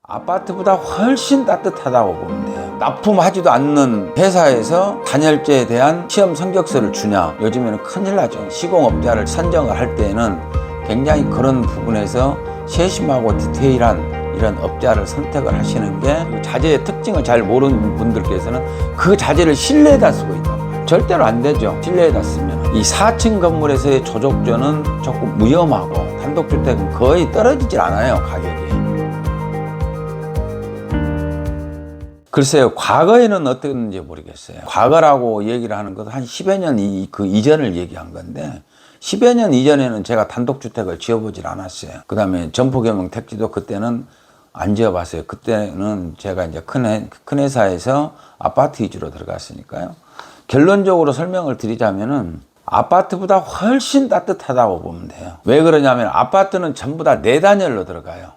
아파트보다 훨씬 따뜻하다고 보면 돼요. 납품하지도 않는 회사에서 단열재에 대한 시험 성적서를 주냐, 요즘에는 큰일 나죠. 시공업자를 선정을 할 때에는 굉장히 그런 부분에서 세심하고 디테일한 이런 업자를 선택을 하시는 게, 그 자재의 특징을 잘 모르는 분들께서는 그 자재를 실내에다 쓰고 있단 말이에요. 절대로 안 되죠. 실내에다 쓰면 이 4층 건물에서의 조족조는 조금 위험하고, 단독주택은 거의 떨어지질 않아요, 가격이. 글쎄요, 과거에는 어땠는지 모르겠어요. 과거라고 얘기를 하는 것은 한 10여 년 그 이전을 얘기한 건데, 10여 년 이전에는 제가 단독주택을 지어보질 않았어요. 그 다음에 점포경영 택지도 그때는 안 지어봤어요. 그때는 제가 이제 큰 회사에서 아파트 위주로 들어갔으니까요. 결론적으로 설명을 드리자면은 아파트보다 훨씬 따뜻하다고 보면 돼요. 왜 그러냐면 아파트는 전부 다 내단열로 들어가요.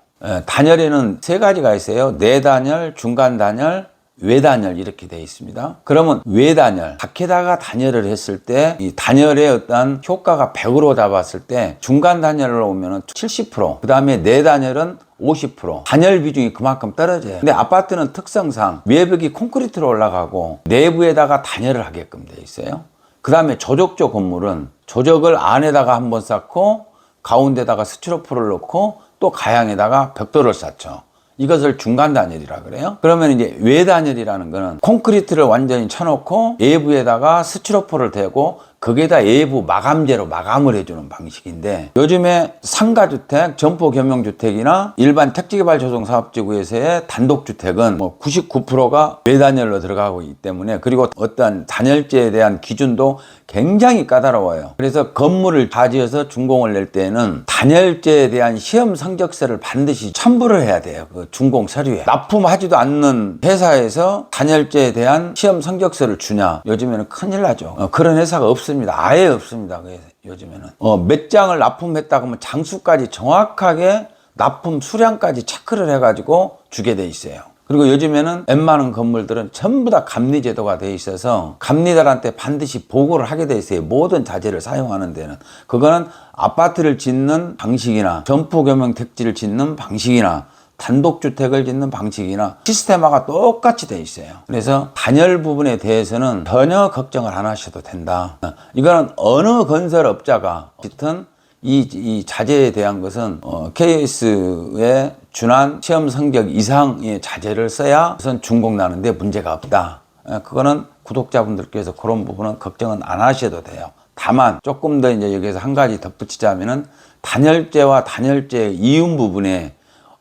단열에는 세 가지가 있어요. 내단열, 중간단열, 외단열 이렇게 되어 있습니다. 그러면 외단열, 밖에다가 단열을 했을 때 이 단열의 어떤 효과가 100으로 잡았을 때 중간 단열로 오면 70%, 그 다음에 내단열은 50%, 단열 비중이 그만큼 떨어져요. 근데 아파트는 특성상 외벽이 콘크리트로 올라가고 내부에다가 단열을 하게끔 되어 있어요. 그 다음에 조족조 건물은 조적을 안에다가 한번 쌓고 가운데다가 스티로폼을 넣고 또 가양에다가 벽돌을 쌓죠. 이것을 중간 단열이라 그래요. 그러면 이제 외단열이라는 거는 콘크리트를 완전히 쳐놓고 외부에다가 스티로폼을 대고 거기에다 외부 마감재로 마감을 해주는 방식인데, 요즘에 상가주택, 점포겸용주택이나 일반 택지개발조성사업지구에서의 단독주택은 뭐 99%가 외단열로 들어가고 있기 때문에, 그리고 어떤 단열재에 대한 기준도 굉장히 까다로워요. 그래서 건물을 다 지어서 준공을 낼 때는 단열재에 대한 시험 성적서를 반드시 첨부를 해야 돼요. 그 준공 서류에. 납품하지도 않는 회사에서 단열재에 대한 시험 성적서를 주냐, 요즘에는 큰일 나죠. 그런 회사가 없습니다. 아예 없습니다. 요즘에는 몇 장을 납품했다고 하면 장수까지 정확하게 납품 수량까지 체크를 해가지고 주게 돼 있어요. 그리고 요즘에는 웬만한 건물들은 전부 다 감리 제도가 돼 있어서 감리들한테 반드시 보고를 하게 돼 있어요. 모든 자재를 사용하는 데는. 그거는 아파트를 짓는 방식이나 점포겸용 택지를 짓는 방식이나 단독주택을 짓는 방식이나 시스템화가 똑같이 돼 있어요. 그래서 단열 부분에 대해서는 전혀 걱정을 안 하셔도 된다. 이거는 어느 건설업자가 짓든 이 자재에 대한 것은 KS에 준한 시험 성적 이상의 자재를 써야 우선 준공 나는데 문제가 없다. 그거는 구독자분들께서 그런 부분은 걱정은 안 하셔도 돼요. 다만 조금 더 이제 여기서 한 가지 덧붙이자면은 단열재와 단열재 이음 부분에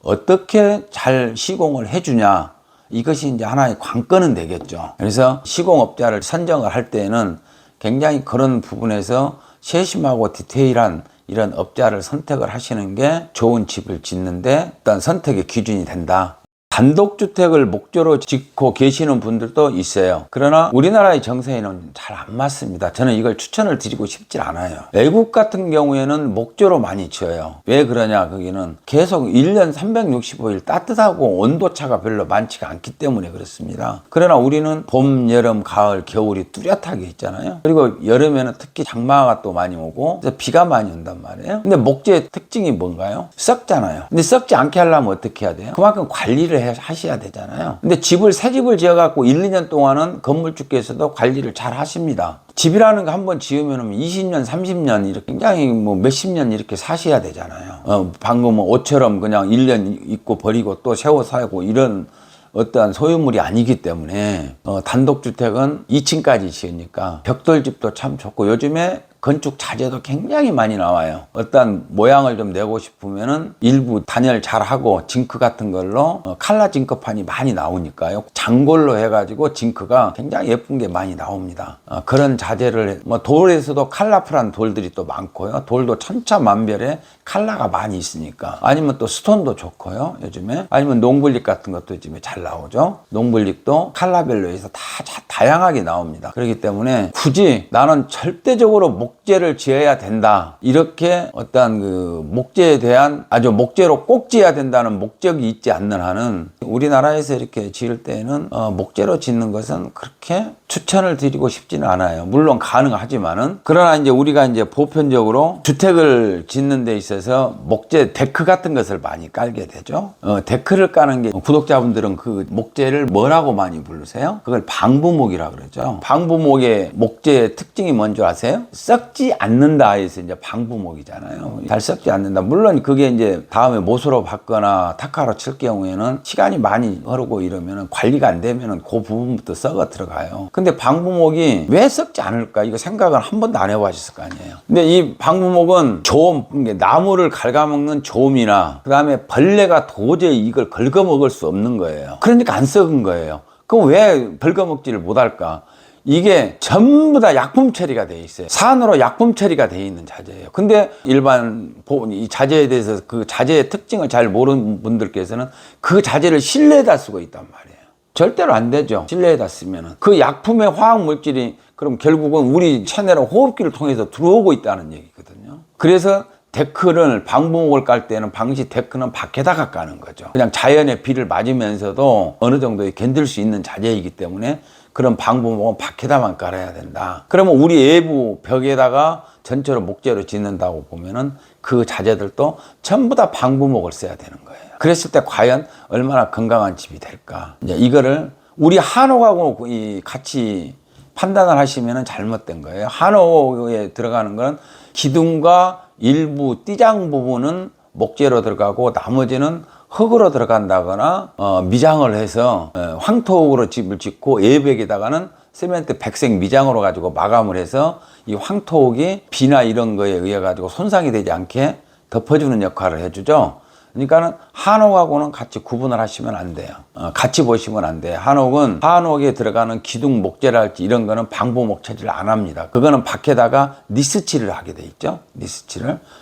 어떻게 잘 시공을 해주냐, 이것이 이제 하나의 관건은 되겠죠. 그래서 시공업자를 선정을 할 때는 굉장히 그런 부분에서 세심하고 디테일한 이런 업자를 선택을 하시는 게 좋은 집을 짓는데 어떤 선택의 기준이 된다. 단독주택을 목조로 짓고 계시는 분들도 있어요. 그러나 우리나라의 정세에는 잘 안 맞습니다. 저는 이걸 추천을 드리고 싶지 않아요. 외국 같은 경우에는 목조로 많이 지어요. 왜 그러냐, 거기는 계속 1년 365일 따뜻하고 온도차가 별로 많지가 않기 때문에 그렇습니다. 그러나 우리는 봄, 여름, 가을, 겨울이 뚜렷하게 있잖아요. 그리고 여름에는 특히 장마가 또 많이 오고 그래서 비가 많이 온단 말이에요. 근데 목조의 특징이 뭔가요? 썩잖아요. 근데 썩지 않게 하려면 어떻게 해야 돼요? 그만큼 관리를 하셔야 되잖아요. 근데 새 집을 지어갖고 1, 2년 동안은 건물주께서도 관리를 잘 하십니다. 집이라는 거 한번 지으면 20년, 30년 이렇게 굉장히 뭐 몇십 년 이렇게 사셔야 되잖아요. 방금 옷처럼 그냥 1년 입고 버리고 또 새로 사고 이런 어떠한 소유물이 아니기 때문에 단독주택은 2층까지 지으니까 벽돌집도 참 좋고, 요즘에 건축 자재도 굉장히 많이 나와요. 어떤 모양을 좀 내고 싶으면은 일부 단열 잘하고 징크 같은 걸로 칼라 징크판이 많이 나오니까요. 장골로 해가지고 징크가 굉장히 예쁜 게 많이 나옵니다. 그런 자재를 돌에서도 컬러풀한 돌들이 또 많고요. 돌도 천차만별의 컬러가 많이 있으니까. 아니면 또 스톤도 좋고요, 요즘에. 아니면 농블릭 같은 것도 요즘에 잘 나오죠. 농블릭도 컬러별로 해서 다 다양하게 나옵니다. 그렇기 때문에 굳이 나는 절대적으로 목재를 지어야 된다. 이렇게 어떤 그 목재에 대한 아주 목재로 꼭 지어야 된다는 목적이 있지 않는 한은 우리나라에서 이렇게 지을 때는 목재로 짓는 것은 그렇게 추천을 드리고 싶지는 않아요. 물론 가능하지만은. 그러나 이제 우리가 이제 보편적으로 주택을 짓는 데 있어서 목재 데크 같은 것을 많이 깔게 되죠. 데크를 까는 게 구독자분들은 그 목재를 뭐라고 많이 부르세요? 그걸 방부목이라 그러죠. 방부목의 목재의 특징이 뭔지 아세요? 썩지 않는다 해서 이제 방부목이잖아요. 잘 썩지 않는다. 물론 그게 이제 다음에 못으로 받거나 타카로 칠 경우에는 시간이 많이 흐르고 이러면 관리가 안 되면 그 부분부터 썩어 들어가요. 근데 방부목이 왜 썩지 않을까? 이거 생각을 한 번도 안 해보셨을 거 아니에요. 근데 이 방부목은 조음, 나무를 갉아먹는 조음이나 그 다음에 벌레가 도저히 이걸 긁어먹을 수 없는 거예요. 그러니까 안 썩은 거예요. 그럼 왜 긁어먹지를 못할까? 이게 전부 다 약품 처리가 돼 있어요. 산으로 약품 처리가 돼 있는 자재예요. 근데 일반 이 자재에 대해서 그 자재의 특징을 잘 모르는 분들께서는 그 자재를 실내에다 쓰고 있단 말이에요. 절대로 안 되죠. 실내에다 쓰면은. 그 약품의 화학 물질이 그럼 결국은 우리 체내로 호흡기를 통해서 들어오고 있다는 얘기거든요. 그래서 데크를 방부목을 깔 때는 방시 데크는 밖에다가 까는 거죠. 그냥 자연의 비를 맞으면서도 어느 정도 견딜 수 있는 자재이기 때문에 그런 방부목은 밖에다만 깔아야 된다. 그러면 우리 외부 벽에다가 전체로 목재로 짓는다고 보면은 그 자재들도 전부 다 방부목을 써야 되는 거예요. 그랬을 때 과연 얼마나 건강한 집이 될까? 이제 이거를 우리 한옥하고 같이 판단을 하시면은 잘못된 거예요. 한옥에 들어가는 건 기둥과 일부 띠장 부분은 목재로 들어가고 나머지는 흙으로 들어간다거나 미장을 해서 황토로 집을 짓고 외벽에다가는 세멘트 백색 미장으로 가지고 마감을 해서 이 황토옥이 비나 이런 거에 의해 가지고 손상이 되지 않게 덮어주는 역할을 해주죠. 그러니까는 한옥하고는 같이 구분을 하시면 안 돼요. 같이 보시면 안 돼요. 한옥에 들어가는 기둥 목재랄지 이런 거는 방부목 처리를 안 합니다. 그거는 밖에다가 니스칠을 하게 돼 있죠.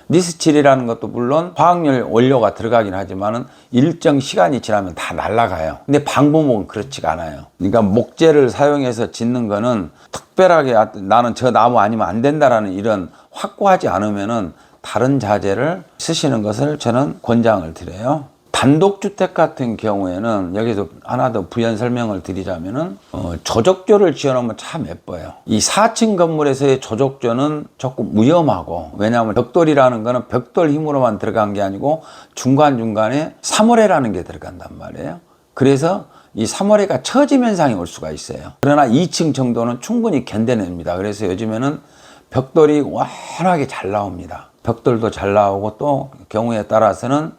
니스칠이라는 것도 물론 화학열 원료가 들어가긴 하지만은 일정 시간이 지나면 다 날아가요. 근데 방부목은 그렇지가 않아요. 그러니까 목재를 사용해서 짓는 거는 특별하게 나는 저 나무 아니면 안 된다라는 이런 확고하지 않으면은 다른 자재를 쓰시는 것을 저는 권장을 드려요. 단독주택 같은 경우에는 여기서 하나 더 부연 설명을 드리자면은 조적조를 지어놓으면 참 예뻐요. 이 4층 건물에서의 조적조는 조금 위험하고, 왜냐하면 벽돌이라는 거는 벽돌 힘으로만 들어간 게 아니고 중간중간에 사물회라는 게 들어간단 말이에요. 그래서 이 사물회가 처짐 현상이 올 수가 있어요. 그러나 2층 정도는 충분히 견뎌냅니다. 그래서 요즘에는 벽돌이 워낙에 잘 나옵니다. 벽돌도 잘 나오고 또 경우에 따라서는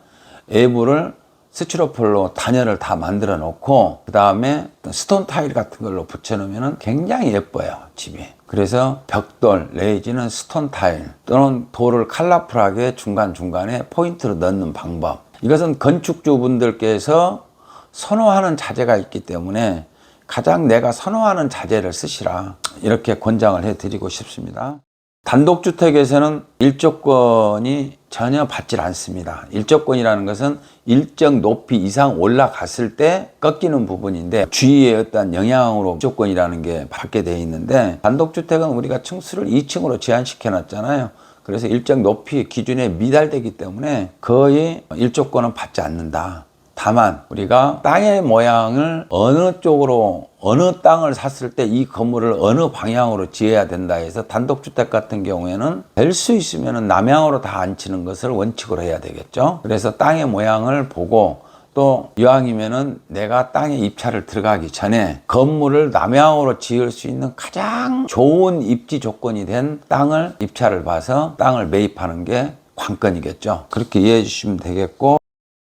외부를 스티로폴로 단열을 다 만들어 놓고 그 다음에 스톤 타일 같은 걸로 붙여 놓으면 굉장히 예뻐요, 집이. 그래서 벽돌 내지는 스톤 타일 또는 돌을 컬러풀하게 중간중간에 포인트로 넣는 방법, 이것은 건축주분들께서 선호하는 자재가 있기 때문에 가장 내가 선호하는 자재를 쓰시라, 이렇게 권장을 해드리고 싶습니다. 단독주택에서는 일조권이 전혀 받질 않습니다. 일조권이라는 것은 일정 높이 이상 올라갔을 때 꺾이는 부분인데 주위의 어떤 영향으로 일조권이라는 게 받게 되어 있는데, 단독주택은 우리가 층수를 2층으로 제한시켜 놨잖아요. 그래서 일정 높이 기준에 미달되기 때문에 거의 일조권은 받지 않는다. 다만 우리가 땅의 모양을 어느 쪽으로 어느 땅을 샀을 때 이 건물을 어느 방향으로 지어야 된다 해서 단독주택 같은 경우에는 될 수 있으면 남향으로 다 앉히는 것을 원칙으로 해야 되겠죠. 그래서 땅의 모양을 보고 또 이왕이면은 내가 땅에 입찰을 들어가기 전에 건물을 남향으로 지을 수 있는 가장 좋은 입지 조건이 된 땅을 입찰을 봐서 땅을 매입하는 게 관건이겠죠. 그렇게 이해해 주시면 되겠고,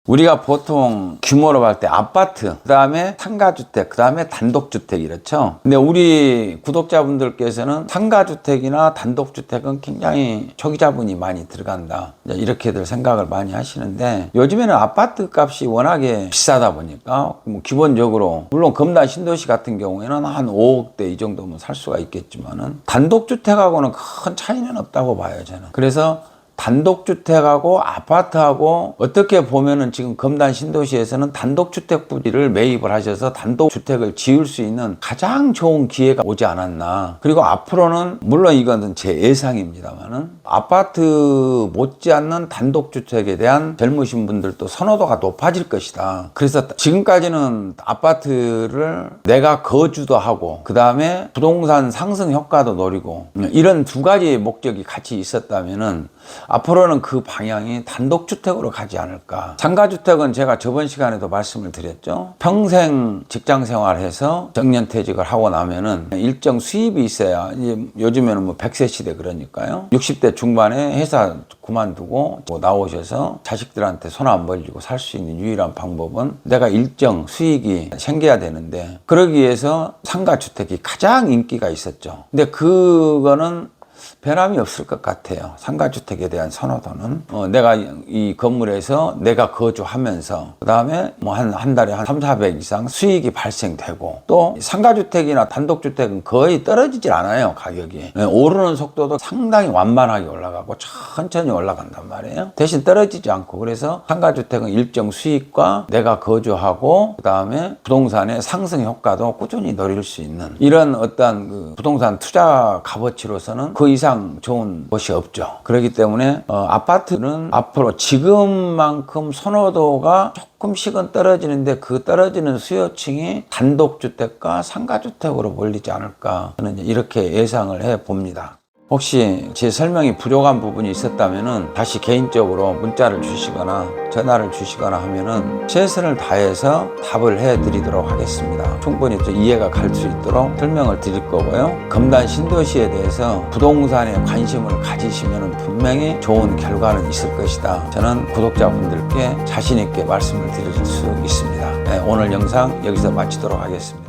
우리가 보통 규모로 볼 때 아파트, 그 다음에 상가주택, 그 다음에 단독주택 이렇죠. 근데 우리 구독자분들께서는 상가주택이나 단독주택은 굉장히 초기자본이 많이 들어간다, 이렇게들 생각을 많이 하시는데, 요즘에는 아파트 값이 워낙에 비싸다 보니까 뭐 기본적으로 물론 검단 신도시 같은 경우에는 한 5억대 이 정도면 살 수가 있겠지만은 단독주택하고는 큰 차이는 없다고 봐요, 저는. 그래서 단독주택하고 아파트하고 어떻게 보면은 지금 검단 신도시에서는 단독주택 부지를 매입을 하셔서 단독주택을 지을 수 있는 가장 좋은 기회가 오지 않았나. 그리고 앞으로는 물론 이건 제 예상입니다만은 아파트 못지않는 단독주택에 대한 젊으신 분들도 선호도가 높아질 것이다. 그래서 지금까지는 아파트를 내가 거주도 하고 그 다음에 부동산 상승 효과도 노리고 이런 두 가지 목적이 같이 있었다면은 앞으로는 그 방향이 단독주택으로 가지 않을까. 상가주택은 제가 저번 시간에도 말씀을 드렸죠. 평생 직장생활해서 정년퇴직을 하고 나면은 일정 수입이 있어야, 이제 요즘에는 뭐 100세 시대 그러니까요. 60대 중반에 회사 그만두고 뭐 나오셔서 자식들한테 손 안 벌리고 살 수 있는 유일한 방법은 내가 일정 수익이 생겨야 되는데, 그러기 위해서 상가주택이 가장 인기가 있었죠. 근데 그거는 변함이 없을 것 같아요. 상가주택에 대한 선호도는. 내가 이 건물에서 내가 거주하면서 그 다음에 뭐 한 달에 한 300, 400 이상 수익이 발생되고, 또 상가주택이나 단독주택은 거의 떨어지질 않아요. 가격이. 오르는 속도도 상당히 완만하게 올라가고 천천히 올라간단 말이에요. 대신 떨어지지 않고. 그래서 상가주택은 일정 수익과 내가 거주하고 그 다음에 부동산의 상승 효과도 꾸준히 노릴 수 있는 이런 어떤 그 부동산 투자 값어치로서는 그 이상 좋은 곳이 없죠. 그렇기 때문에 아파트는 앞으로 지금만큼 선호도가 조금씩은 떨어지는데, 그 떨어지는 수요층이 단독주택과 상가주택으로 몰리지 않을까, 저는 이렇게 예상을 해 봅니다. 혹시 제 설명이 부족한 부분이 있었다면은 다시 개인적으로 문자를 주시거나 전화를 주시거나 하면은 최선을 다해서 답을 해 드리도록 하겠습니다. 충분히 좀 이해가 갈 수 있도록 설명을 드릴 거고요. 검단 신도시에 대해서 부동산에 관심을 가지시면은 분명히 좋은 결과는 있을 것이다. 저는 구독자분들께 자신 있게 말씀을 드릴 수 있습니다. 네, 오늘 영상 여기서 마치도록 하겠습니다.